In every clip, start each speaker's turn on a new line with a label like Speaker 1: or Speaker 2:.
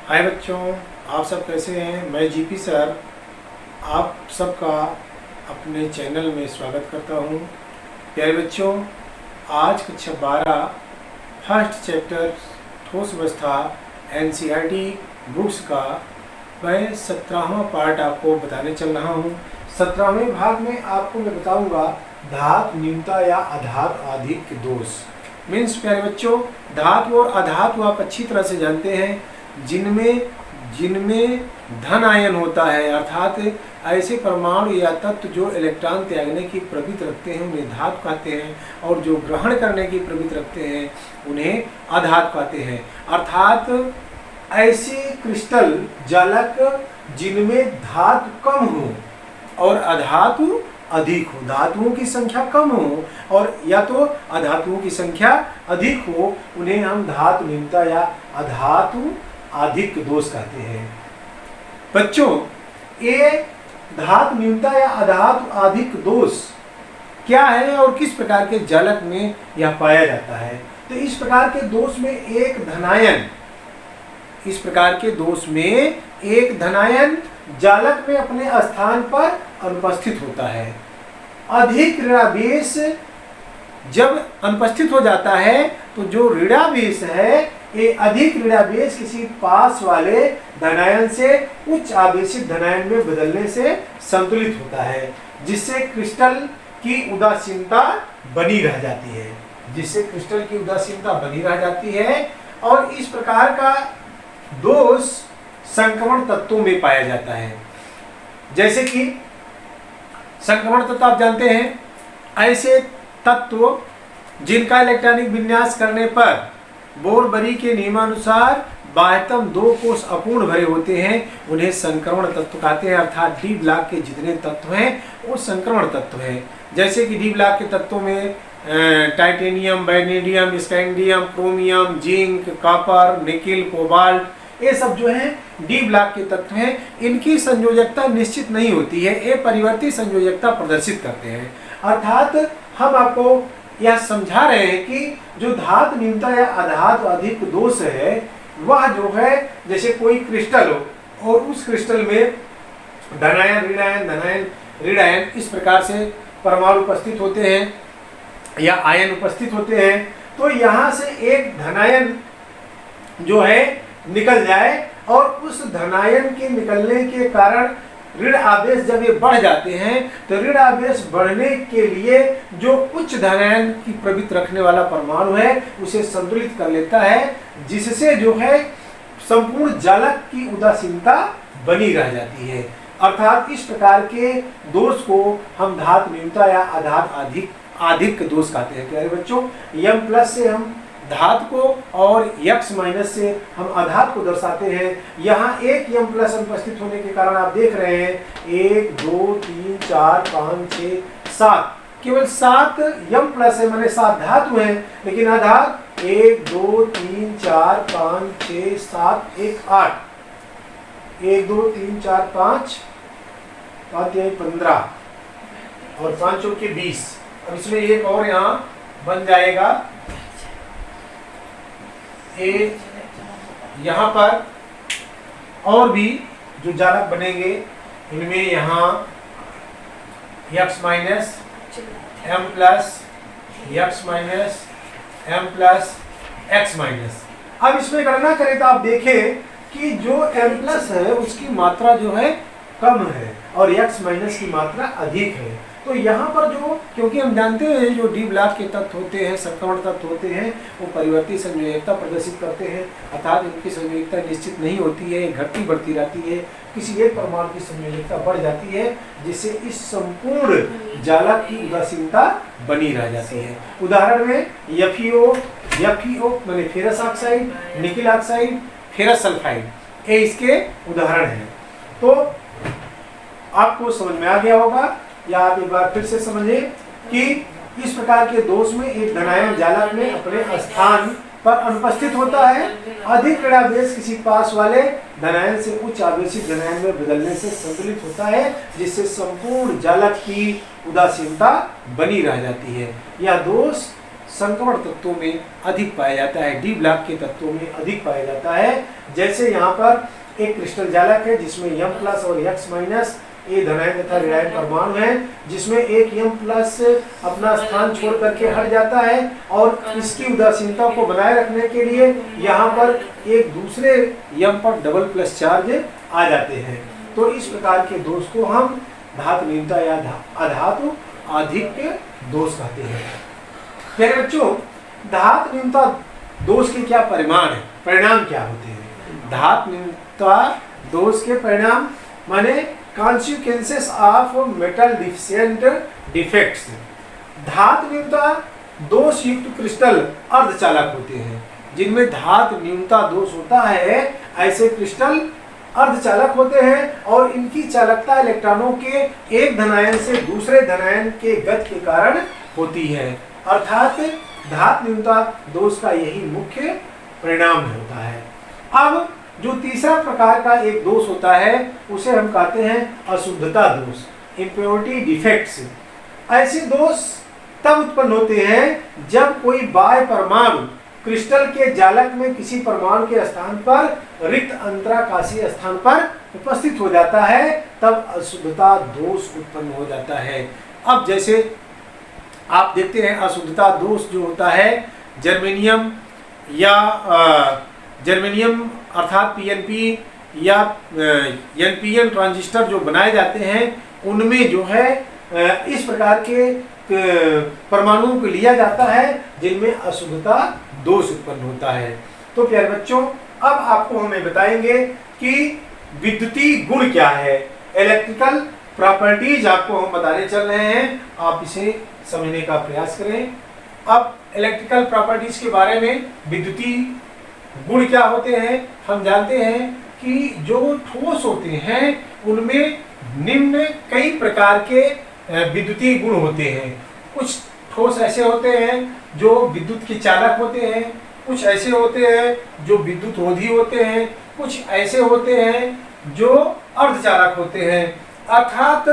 Speaker 1: हाय बच्चों, आप सब कैसे हैं। मैं जीपी सर आप सबका अपने चैनल में स्वागत करता हूं। प्यारे बच्चों, आज कक्षा 12 फर्स्ट चैप्टर ठोस अवस्था एनसीईआरटी बुक्स का मैं 17वां पार्ट आपको बताने चल रहा हूं। 17वें भाग में आपको मैं बताऊंगा धातु न्यूनता या अधातु आधिक्य दोष। मीन्स प्यारे बच्चों, धातु और अधातु आप अच्छी तरह से जानते हैं, जिनमें धन आयन होता है, अर्थात ऐसे परमाणु या तत्व जो इलेक्ट्रॉन त्यागने की प्रवृत्ति रखते हैं उन्हें धातु कहते हैं, और जो ग्रहण करने की प्रवृत्ति रखते हैं उन्हें अधातु कहते हैं। अर्थात ऐसे क्रिस्टल जालक जिनमें धातु कम हो और अधातु अधिक हो, धातुओं की संख्या कम हो और या तो अधातुओं की संख्या अधिक हो, उन्हें हम धातु न्यूनता या अधातु आधिक्य दोष कहते हैं। बच्चों, ये धातु न्यूनता या अधातु आधिक्य दोष क्या है और किस प्रकार के जालक में यह पाया जाता है? तो इस प्रकार के दोष में एक धनायन जालक में अपने स्थान पर अनुपस्थित होता है। अधिक ऋणावेश जब अनुपस्थित हो जाता है तो जो ऋणावेश है ये अधिक ऋणावेश किसी पास वाले धनायन से उच्च आवेशित धनायन में बदलने से संतुलित होता है, जिससे क्रिस्टल की उदासीनता बनी रह जाती है। और इस प्रकार का दोष संक्रमण तत्वों में पाया जाता है। जैसे कि संक्रमण तत्व आप जानते हैं, ऐसे तत्व जिनका इलेक्ट्रॉनिक विन्यास करने पर बोर-बरी के नियमानुसार बाह्यतम 2 कोष अपूर्ण भरे होते हैं, उन्हें संक्रमण तत्व कहते हैं। अर्थात डी ब्लॉक के जितने तत्व हैं वो संक्रमण तत्व हैं। जैसे कि डी ब्लॉक के तत्वों में titanium, vanadium, scandium, chromium, zinc, copper, nickel, cobalt, ये सब जो हैं डी ब्लॉक के तत्व हैं। इनकी संयोजकता निश्चित नहीं होती है, ये परिवर्ती संयोजकता प्रदर्शित करते हैं। अर्थात हम आपको यह समझा रहे हैं कि जो धातु न्यूनता या अधातु आधिक्य दोष है वह जो है, जैसे कोई क्रिस्टल हो और उस क्रिस्टल में धनायन ऋणायन धनायन ऋणायन इस प्रकार से परमाणु उपस्थित होते हैं या आयन उपस्थित होते हैं, तो यहाँ से एक धनायन जो है निकल जाए और उस धनायन के निकलने के कारण ऋण आवेश जब ये बढ़ जाते हैं तो ऋण आवेश बढ़ने के लिए जो उच्च धनायन की प्रवृत्ति रखने वाला परमाणु है उसे संतुलित कर लेता है, जिससे जो है संपूर्ण जालक की उदासीनता बनी रह जाती है। अर्थात इस प्रकार के दोष को हम धातु न्यूनता या अधातु आधिक्य दोष कहते हैं। प्यारे बच्चों, यम प्लस से हम धातु को और यक्स माइनस से हम अधातु को दर्शाते हैं। यहाँ एक यम प्लस अनुपस्थित होने के कारण आप देख रहे हैं 1 2 3 4 5 6 7, केवल 7 यम प्लस है, माने 7 धातु हैं, लेकिन अधातु 1 2 3 4 5 6 7 1 8, 1 2 3 4 5 15 और 5 चौके 20। अब इसमें एक और यहाँ बन जाएगा, यहाँ पर और भी जो जालक बनेंगे इनमें यहाँ यक्स माइनस एम प्लस यक्स minus M plus X minus. अब इसमें गणना करें तो आप देखें कि जो एम प्लस है उसकी मात्रा जो है कम है और यक्स माइनस की मात्रा अधिक है। तो यहाँ पर जो, क्योंकि हम जानते हैं जो डी ब्लॉक के तत्व होते हैं, संक्रमण तत्व होते हैं, वो परिवर्ती संयोजकता प्रदर्शित करते हैं। अर्थात इनकी संयोजकता निश्चित नहीं होती है, घटती बढ़ती रहती है। किसी एक परमाणु की संयोजकता बढ़ जाती है जिससे इस संपूर्ण जालक की उदासीनता बनी रह जाती है। उदाहरण में एफईओ माने ferrous oxide, nickel oxide, ferrous sulphide, ये इसके उदाहरण हैं। तो आपको समझ में आ गया होगा, या आप एक बार फिर से समझें कि इस प्रकार के दोष में एक धनायन जालक में अपने स्थान पर अनुपस्थित होता है, अधिक ऋणावेश किसी पास वाले धनायन से उच्च आवेशित धनायन में बदलने से संतुलित होता है, जिससे संपूर्ण जालक की उदासीनता बनी रह जाती है। यह दोष संक्रमण तत्वों में अधिक पाया जाता है, डी ब्लॉक के तत्वों में अधिक पाया जाता है। जैसे यहाँ पर एक क्रिस्टल जालक है जिसमें M+ और X- ये धनायन तथा ऋणायन परमाणु है, जिसमें एक M+ अपना स्थान छोड़ करके हट जाता है और इसकी उदासीनता को बनाए रखने के लिए यहाँ पर एक दूसरे M पर डबल+ चार्ज आ जाते हैं। तो इस प्रकार के दोष को हम धातु न्यूनता या अधातु अधिक दोष कहते हैं। प्यारे बच्चों, धातु न्यूनता दोष के क्या परिणाम क्या होते हैं? धातु न्यूनता दोष के परिणाम माने consequences of metal deficient defects. धातु न्यूनता दोष युक्त क्रिस्टल अर्धचालक होते हैं। जिनमें धातु न्यूनता दोष होता है ऐसे क्रिस्टल अर्धचालक होते हैं और इनकी चालकता इलेक्ट्रॉनों के एक धनायन से दूसरे धनायन के गति के कारण होती है। अर्थात धातु न्यूनता दोष का यही मुख्य परिणाम होता है। अब जो तीसरा प्रकार का एक दोष होता है उसे हम कहते हैं अशुद्धता दोष, इम्प्योरिटी डिफेक्ट्स। ऐसे दोष तब उत्पन्न होते हैं जब कोई बाह्य परमाणु क्रिस्टल के जालक में किसी परमाणु के स्थान पर रिक्त अंतराकाशीय स्थान पर उपस्थित हो जाता है, तब अशुद्धता दोष उत्पन्न हो जाता है। अब जैसे आप देखते हैं अशुद्धता दोष जो होता है जर्मेनियम अर्थात PNP या NPN ट्रांजिस्टर जो बनाए जाते हैं उनमें जो है इस प्रकार के परमाणुओं को लिया जाता है जिनमें अशुद्धता दोष उत्पन्न होता है। तो प्यारे बच्चों, अब आपको हमें बताएंगे कि विद्युतीय गुण क्या है, इलेक्ट्रिकल प्रॉपर्टीज आपको हम बताने चल रहे हैं। आप इसे समझने का प्रयास करें। अब इलेक्ट्रिकल प्रॉपर्टीज के बारे में, विद्युतीय गुण क्या होते हैं, हम जानते हैं कि जो ठोस होते हैं उनमें निम्न कई प्रकार के विद्युतीय गुण होते हैं। कुछ ठोस ऐसे होते हैं जो विद्युत के चालक होते हैं, कुछ ऐसे होते हैं जो विद्युत रोधी होते हैं, कुछ ऐसे होते हैं जो अर्धचालक होते हैं। अर्थात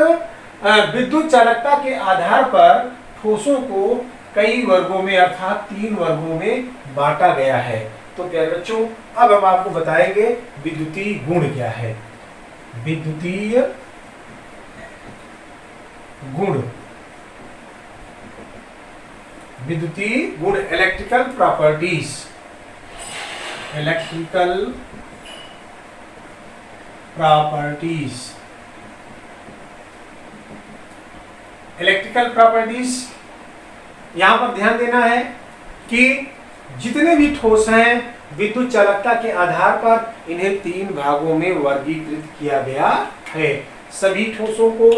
Speaker 1: विद्युत चालकता के आधार पर ठोसों को कई वर्गों में अर्थात 3 वर्गों में बांटा गया है। तो प्यारे बच्चों, अब हम आपको बताएंगे विद्युतीय गुण क्या है। विद्युतीय गुण, विद्युतीय गुण, electrical properties. Electrical properties, electrical properties यहां पर ध्यान देना है कि जितने भी ठोस हैं विद्युत चालकता के आधार पर इन्हें 3 भागों में वर्गीकृत किया गया है। सभी ठोसों को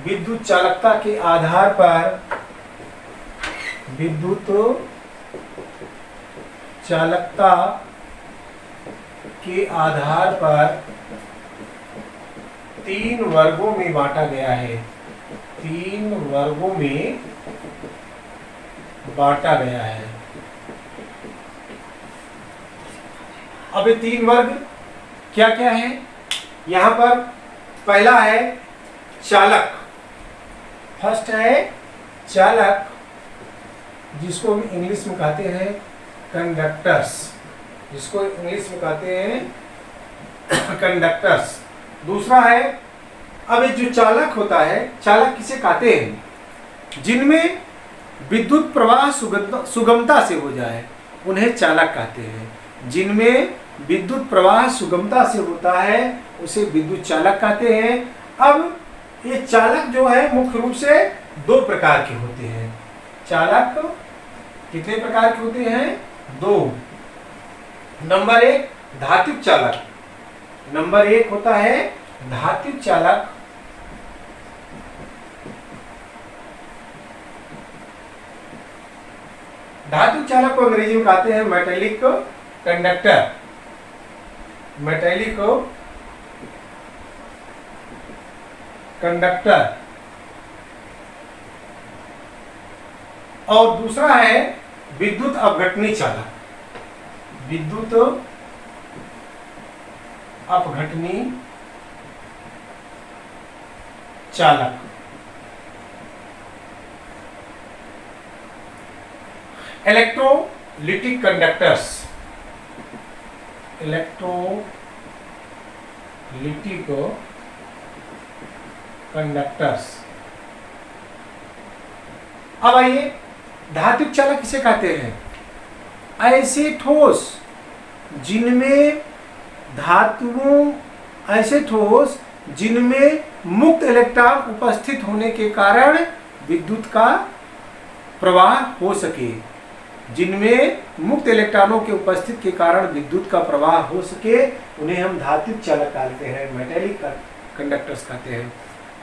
Speaker 1: विद्युत चालकता के आधार पर, विद्युत चालकता के आधार पर 3 वर्गों में बांटा गया है। 3 वर्गों में बांटा गया है। अब ये 3 वर्ग क्या क्या है? यहां पर पहला है चालक। फर्स्ट है चालक, जिसको हम इंग्लिश में कहते हैं कंडक्टर्स, जिसको इंग्लिश में कहते हैं कंडक्टर्स। दूसरा है, अब जो चालक होता है, चालक किसे कहते हैं? जिनमें विद्युत प्रवाह सुगमता से हो जाए उन्हें चालक कहते हैं। जिनमें विद्युत प्रवाह सुगमता से होता है उसे विद्युत चालक कहते हैं। अब ये चालक जो है मुख्य रूप से 2 प्रकार के होते हैं। चालक कितने प्रकार के होते हैं? 2। नंबर 1 धात्विक चालक। नंबर 1 होता है धात्विक चालक। धात्विक चालक को अंग्रेजी में कहते हैं मेटेलिक कंडक्टर। Metallic conductor. और दूसरा है विद्युत अपघटनी चालक। विद्युत अपघटनी चालक। Electrolytic conductors, electrolytic conductors. अब आइए, धात्विक चालक किसे कहते हैं? ऐसे ठोस जिनमें धातुओं, ऐसे ठोस जिनमें मुक्त इलेक्ट्रॉन उपस्थित होने के कारण विद्युत का प्रवाह हो सके, जिनमें मुक्त इलेक्ट्रॉनों के उपस्थित के कारण विद्युत का प्रवाह हो सके, उन्हें हम धात्विक चालक कहते हैं, मेटेलिक कंडक्टर्स कहते हैं।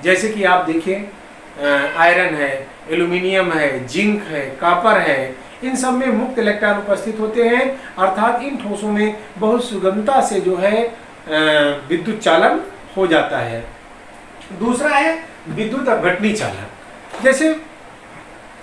Speaker 1: जैसे कि आप देखिए, आयरन है, एल्यूमिनियम है, जिंक है, कॉपर है, इन सब में मुक्त इलेक्ट्रॉन उपस्थित होते हैं, अर्थात इन ठोसों में बहुत सुगमता से जो है विद्युत चालन हो जाता है। दूसरा है विद्युत अपघटनी चालक। जैसे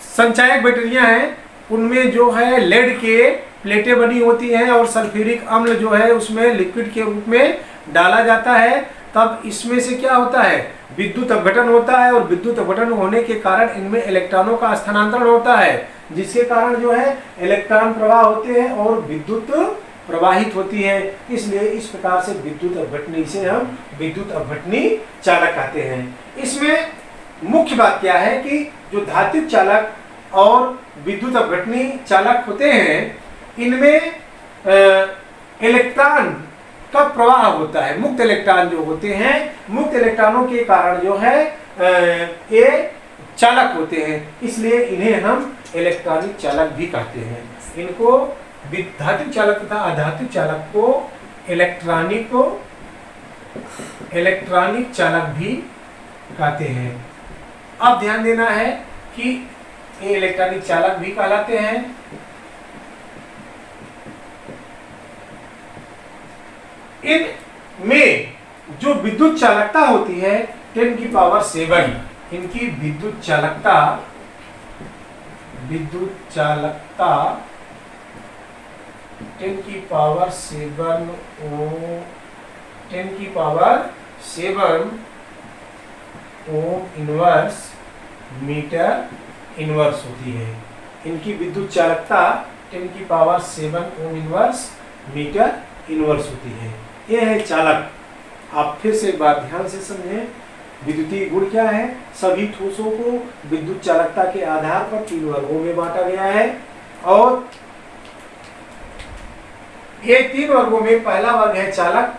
Speaker 1: संचायक बैटरियां हैं, उनमें जो है लेड के प्लेटें बनी होती हैं और सल्फ्यूरिक अम्ल जो है उसमें लिक्विड के रूप में डाला जाता है, तब इसमें से क्या होता है? विद्युत अपघटन होता है, और विद्युत अपघटन होने के कारण इनमें इलेक्ट्रॉनों का स्थानांतरण होता है, जिसके कारण जो है इलेक्ट्रॉन प्रवाह होते हैं और विद्युत प्रवाहित होती है। इसलिए इस प्रकार से विद्युत अपघटनी से हम विद्युत अपघटनी चालक कहते हैं। इसमें मुख्य बात क्या है कि जो धात्विक चालक और विद्युत अपघटनी चालक होते हैं, इनमें इलेक्ट्रॉन का प्रवाह होता है। मुक्त इलेक्ट्रॉन जो होते हैं, मुक्त इलेक्ट्रॉनों के कारण जो है ये चालक होते हैं, इसलिए इन्हें हम इलेक्ट्रॉनिक चालक भी कहते हैं। इनको धात्विक चालक तथा अधात्विक चालक को इलेक्ट्रॉनिक चालक भी कहते हैं। अब ध्यान देना है कि ये इलेक्ट्रॉनिक चालक भी कहलाते हैं। इनमें जो विद्युत चालकता होती है 10 की पावर 7, इनकी विद्युत चालकता 10 की power 7 ohm inverse metre inverse होती है। इनकी विद्युत चालकता 10 की power 7 ohm inverse metre inverse होती है। यह है चालक। आप फिर से एक बार ध्यान से समझें, विद्युतीय गुण क्या है? सभी ठोसों को विद्युत चालकता के आधार पर 3 वर्गों में बांटा गया है, और ये 3 वर्गों में पहला वर्ग है चालक।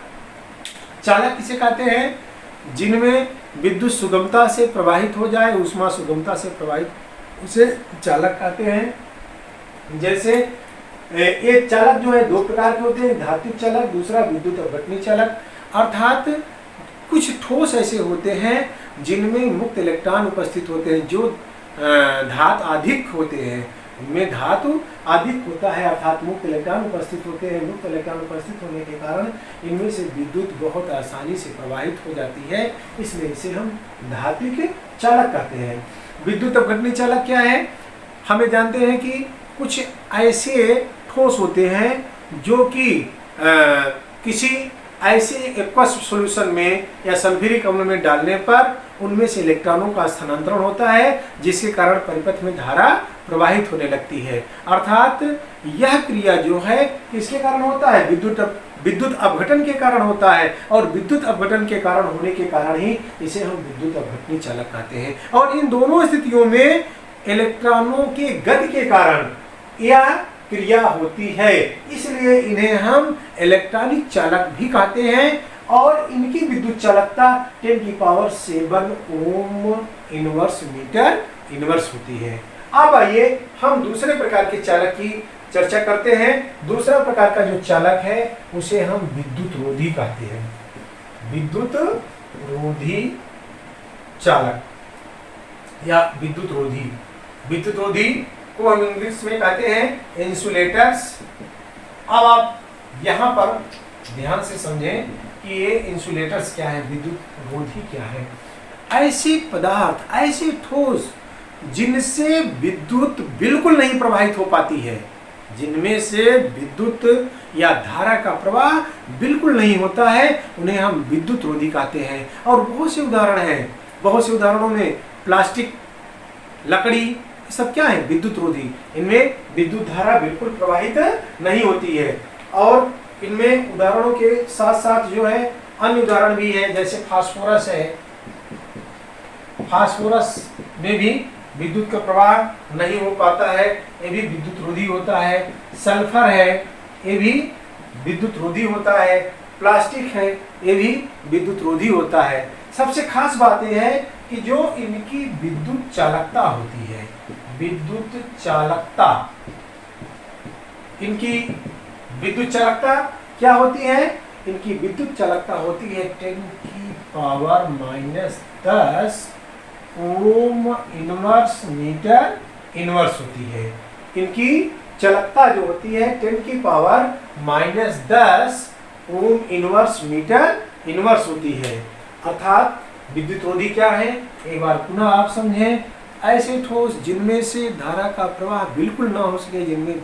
Speaker 1: चालक किसे कहते हैं? जिनमें विद्युत सुगमता से प्रवाहित हो जाए, ऊष्मा सुगमता से प्रवाहित, उसे चालक कहते हैं। जैसे ये चालक जो है 2 प्रकार के होते हैं, धात्विक चालक, दूसरा विद्युत अपघटनी चालक। अर्थात कुछ ठोस ऐसे होते हैं जिनमें मुक्त इलेक्ट्रॉन उपस्थित होते हैं, जो धातु अधिक होते हैं, उनमें धातु अधिक होता है, अर्थात मुक्त इलेक्ट्रॉन उपस्थित होते हैं। मुक्त इलेक्ट्रॉन उपस्थित होने के कारण इनमें से विद्युत बहुत आसानी से प्रवाहित हो जाती है, इसलिए इसे हम धात्विक चालक कहते हैं। विद्युत अपघटनी चालक क्या है? हमें जानते हैं कि कुछ ऐसे ठोस होते हैं जो कि किसी ऐसे एक्वस सॉल्यूशन में या सल्फ्यूरिक अम्ल में डालने पर उनमें से इलेक्ट्रॉनों का स्थानांतरण होता है, जिसके कारण परिपथ में धारा प्रवाहित होने लगती है। अर्थात यह क्रिया जो है किसके कारण होता है? विद्युत अपघटन के कारण होता है, और विद्युत अपघटन के कारण होने के कारण ही इसे हम विद्युत अपघटनी चालक कहते हैं। और इन दोनों स्थितियों में इलेक्ट्रॉनों के गति के कारण यह क्रिया होती है, इसलिए इन्हें हम इलेक्ट्रॉनिक चालक भी कहते हैं। और इनकी विद्युत चालकता 10 की power 7 ohm inverse metre inverse होती है। अब आइए हम दूसरे प्रकार के चालक की चर्चा करते हैं। दूसरा प्रकार का जो चालक है उसे हम विद्युत रोधी कहते हैं। विद्युत रोधी चालक या विद्युत रोधी। विद्युत रोधी को हम इंग्लिश में कहते हैं इंसुलेटर्स। अब आप यहाँ पर ध्यान से समझें कि ये इंसुलेटर्स क्या है, विद्युत रोधी क्या है। ऐसे पदार्थ, ऐसे ठोस जिनसे विद्युत बिल्कुल नहीं प्रवाहित हो पाती है, जिनमें से विद्युत या धारा का प्रवाह बिल्कुल नहीं होता है, उन्हें हम विद्युत रोधी कहते हैं। और बहुत से उदाहरण हैं। बहुत से उदाहरणों में प्लास्टिक, लकड़ी, ये सब क्या है? विद्युत रोधी। इनमें विद्युत धारा बिल्कुल प्रवाहित नहीं होती है। और इनमें उदाहरणों के साथ साथ जो है अन्य उदाहरण भी है, जैसे फास्फोरस है। फास्फोरस में भी विद्युत का प्रवाह नहीं हो पाता है, ये भी विद्युत रोधी होता है। सल्फर है, ये भी विद्युत रोधी होता है। प्लास्टिक है, ये भी विद्युत रोधी होता है। सबसे खास बात यह है कि जो इनकी विद्युत चालकता होती है, विद्युत चालकता, इनकी विद्युत चालकता क्या होती है? इनकी विद्युत चालकता होती है 10⁻⁻10 ओम इनवर्स मीटर इनवर्स होती है। इनकी चालकता जो होती है 10⁻⁻10 ओम इनवर्स मीटर इनवर्स होती है। अर्थात विद्युत रोधी क्या है? एक बार पुनः आप समझें। ऐसे ठोस जिनमें से धारा का प्रवाह बिल्कुल ना हो सके, जिनमें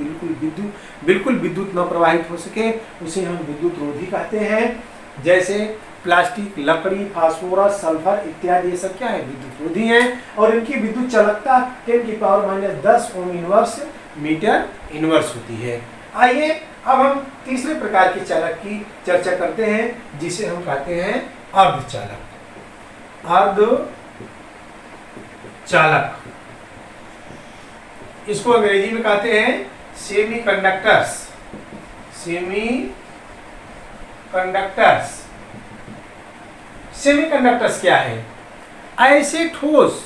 Speaker 1: बिल्कुल विद्युत न प्रवाहित हो सके, उसे हम विद्युत रोधी कहते हैं। जैसे प्लास्टिक, लकड़ी, फास्फोरस, सल्फर इत्यादि, ये सब क्या है? विद्युत रोधी हैं। और इनकी विद्युत चालकता 10⁻⁻10 ओम इनवर्स मीटर इनवर्स होती है। आइए अब हम तीसरे प्रकार के चालक की चर्चा करते हैं, जिसे हम कहते हैं अर्धचालक। अर्धचालक, इसको अंग्रेजी में कहते हैं सेमीकंडक्टर्स। सेमीकंडक्टर्स, सेमीकंडक्टर्स क्या है? ऐसे ठोस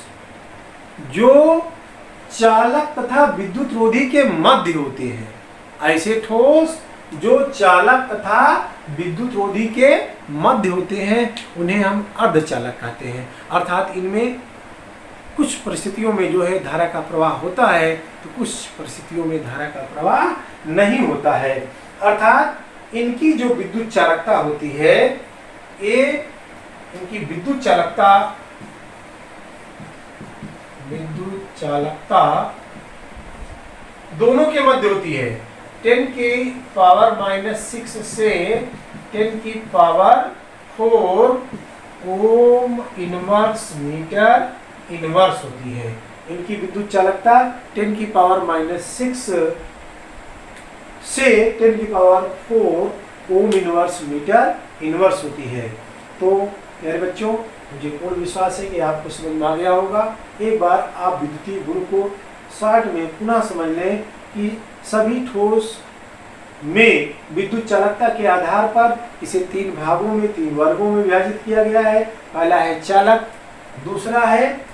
Speaker 1: जो चालक तथा विद्युत रोधी के मध्य होते हैं। ऐसे ठोस जो चालक तथा विद्युत रोधी के मध्य होते हैं, उन्हें हम अर्धचालक कहते हैं। अर्थात इनमें कुछ परिस्थितियों में जो है धारा का प्रवाह होता है, तो कुछ परिस्थितियों में धारा का प्रवाह नहीं होता है। अर्थात इनकी जो विद्युत चालकता होती है, ये इनकी विद्युत चालकता दोनों के मध्य होती है। 10⁻⁻6 से 10⁻⁴ ओम इनवर्स मीटर इनवर्स होती है। इनकी विद्युत चालकता 10⁻⁻6 से 10⁻⁴ ओम इनवर्स मीटर इनवर्स होती है। तो प्यारे बच्चों, मुझे पूर्ण विश्वास है कि आपको समझ में आ गया होगा। एक बार आप विद्युतीय गुण को शॉर्ट में पुनः समझ लें कि सभी ठोस में विद्युत चालकता के आधार पर इसे 3 भागों में, 3 वर्गों में विभाजित किया गया है। पहला है चालक, दूसरा है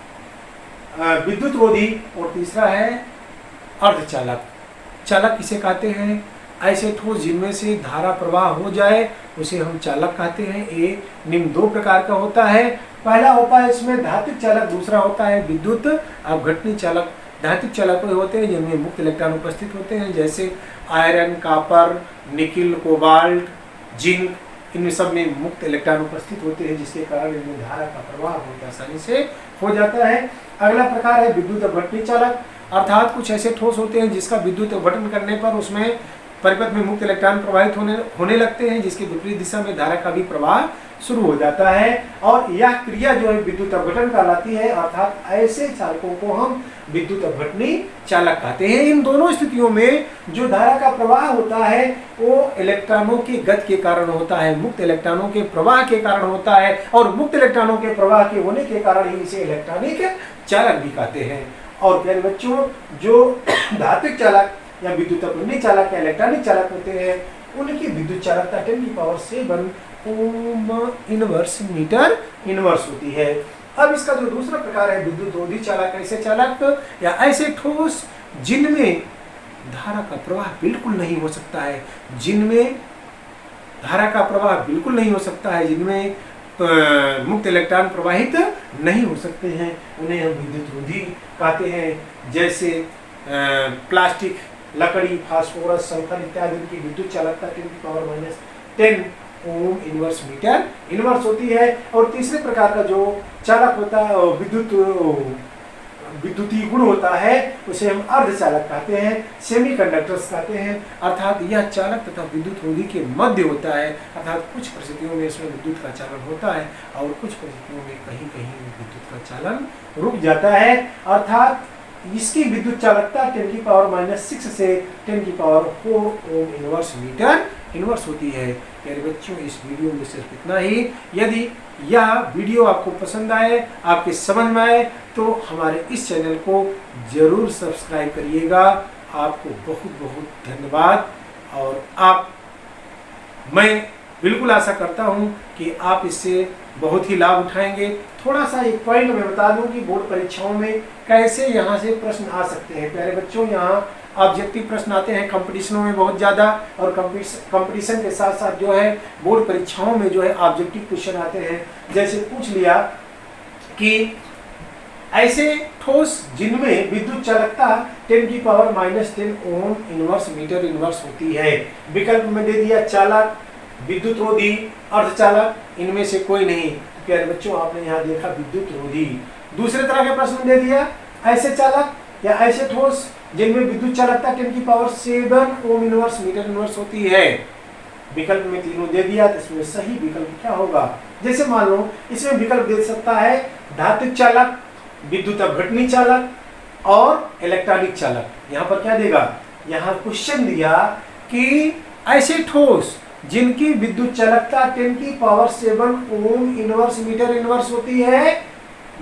Speaker 1: विद्युत रोधी और तीसरा है अर्धचालक। चालक किसे कहते हैं? ऐसे ठोस जिनमें से धारा प्रवाह हो जाए उसे हम चालक कहते हैं। ये निम्न 2 प्रकार का होता है। पहला होता है इसमें धात्विक चालक, दूसरा होता है विद्युत अपघटनी चालक। धात्विक चालक होते हैं जिनमें मुक्त इलेक्ट्रॉन उपस्थित होते हैं, जैसे iron, copper, nickel, cobalt, zinc, इन सब में मुक्त इलेक्ट्रॉन उपस्थित होते हैं, जिसके कारण इनमें धारा का प्रवाह बहुत आसानी से हो जाता है। अगला प्रकार है विद्युत अपघटनी चालक। अर्थात कुछ ऐसे ठोस होते हैं जिसका विद्युत अपघटन करने पर उसमें परिपथ में मुक्त इलेक्ट्रॉन प्रवाहित होने लगते हैं, जिसके विपरीत दिशा में धारा का भी प्रवाह शुरू हो जाता है। और यह क्रिया जो है विद्युत अपघटन कहलाती है। अर्थात ऐसे चालकों को हम विद्युत अपघटनी चालक कहते हैं। इन दोनों स्थितियों में जो धारा का प्रवाह होता है वो इलेक्ट्रॉनों की गति के कारण होता है, मुक्त इलेक्ट्रॉनों के प्रवाह के कारण होता है। और मुक्त इलेक्ट्रॉनों के प्रवाह के होने के कारण ही इसे इलेक्ट्रॉनिक चालक भी कहते हैं। और प्यारे बच्चों, जो धात्विक चालक या विद्युत अपघटनी चालक या इलेक्ट्रॉनिक चालक होते हैं, उनकी विद्युत चालकता 10⁻⁷ ओम इनवर्स मीटर इनवर्स होती है। अब इसका जो दूसरा प्रकार है विद्युत रोधी चालक, ऐसे चालक या ऐसे ठोस जिनमें धारा का प्रवाह बिल्कुल नहीं हो सकता है, जिनमें धारा का प्रवाह बिल्कुल नहीं हो सकता है, जिनमें मुक्त इलेक्ट्रॉन प्रवाहित नहीं हो सकते हैं, उन्हें हम विद्युत रोधी कहते हैं। जैसे प्लास्टिक, लकड़ी, फास्फोरस, सल्फर इत्यादि की विद्युत चालकता 10⁻⁻10 ओम इनवर्स मीटर इनवर्स होती है। और तीसरे प्रकार का जो चालक होता है विद्युत विद्युतीय गुण होता है उसे हम अर्धचालक कहते हैं, सेमीकंडक्टर्स कहते हैं। अर्थात यह चालक तथा विद्युत रोधी के मध्य होता है। अर्थात कुछ परिस्थितियों में इसमें विद्युत का चालन होता है और कुछ परिस्थितियों में कहीं कहीं विद्युत का चालन रुक जाता है। अर्थात इसकी विद्युत चालकता 10⁻⁻⁶ से 10⁴ ओम इनवर्स मीटर इनवर्स होती है। प्यारे बच्चों, इस वीडियो में सिर्फ इतना ही। यदि यह वीडियो आपको पसंद आए, आपके समझ में आए, तो हमारे इस चैनल को जरूर सब्सक्राइब करिएगा। आपको बहुत बहुत धन्यवाद। और मैं बिल्कुल आशा करता हूं कि आप इससे बहुत ही लाभ उठाएंगे। थोड़ा सा एक पॉइंट मैं बता दूं कि बोर्ड परीक्षाओं में कैसे यहाँ से प्रश्न आ सकते हैं। प्यारे बच्चों, यहाँ ऑब्जेक्टिव प्रश्न आते हैं कंपटीशनों में बहुत ज़्यादा, और कंपटीशन के साथ साथ जो है बोर्ड परीक्षाओं में जो है ऑब्जेक्टिव क्वेश्चन आते हैं। जैसे पूछ लिया कि ऐसे ठोस जिनमें विद्युत चालकता 10⁻⁻10 ओम इनवर्स मीटर इनवर्स होती है। विकल्प में दे दिया चालक, विद्युत रोधी, अर्धचालक, इनमें से कोई नहीं। तो प्यारे बच्चों, आपने यहाँ देखा विद्युत रोधी। दूसरे तरह के प्रश्न दे दिया, ऐसे चालक या ऐसे ठोस जिनमें विद्युत चालकता 10⁻⁷ ओम इनवर्स मीटर इनवर्स होती है। विकल्प में तीनों दे दिया, तो इसमें सही विकल्प क्या होगा? जैसे मान लो इसमें विकल्प दे सकता है धात्विक चालक, विद्युत अपघटनी चालक और इलेक्ट्रॉनिक चालक। यहाँ पर क्या देगा? यहाँ क्वेश्चन दिया कि ऐसे ठोस जिनकी विद्युत चालकता 10⁻⁷ ओम इनवर्स मीटर इनवर्स होती है।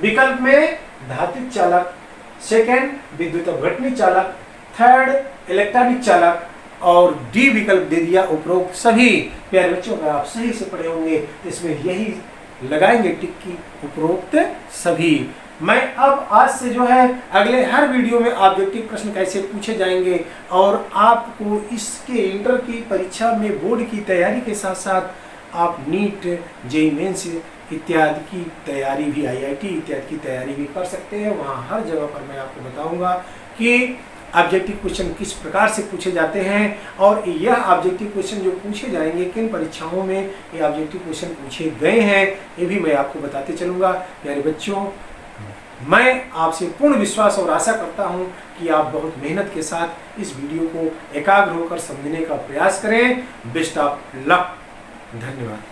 Speaker 1: विकल्प में धात्विक चालक, सेकंड विद्युत अपघटनी चालक, थर्ड इलेक्ट्रॉनिक चालक, और डी विकल्प दे दिया उपरोक्त सभी। प्यारे बच्चों, अगर आप सही से पढ़े होंगे तो इसमें यही लगाएंगे टिक की, उपरोक्त सभी। मैं अब आज से जो है अगले हर वीडियो में ऑब्जेक्टिव प्रश्न कैसे पूछे जाएंगे और आपको इसके इंटर की परीक्षा में बोर्ड की तैयारी के साथ साथ आप नीट, जेईई मेंस इत्यादि की तैयारी भी, IIT इत्यादि की तैयारी भी कर सकते हैं। वहाँ हर जगह पर मैं आपको बताऊंगा कि ऑब्जेक्टिव क्वेश्चन किस प्रकार से पूछे जाते हैं और यह ऑब्जेक्टिव क्वेश्चन जो पूछे जाएंगे किन परीक्षाओं में ये ऑब्जेक्टिव क्वेश्चन पूछे गए हैं, ये भी मैं आपको बताते चलूँगा। प्यारे बच्चों, मैं आपसे पूर्ण विश्वास और आशा करता हूं कि आप बहुत मेहनत के साथ इस वीडियो को एकाग्र होकर समझने का प्रयास करें। Best of luck. धन्यवाद।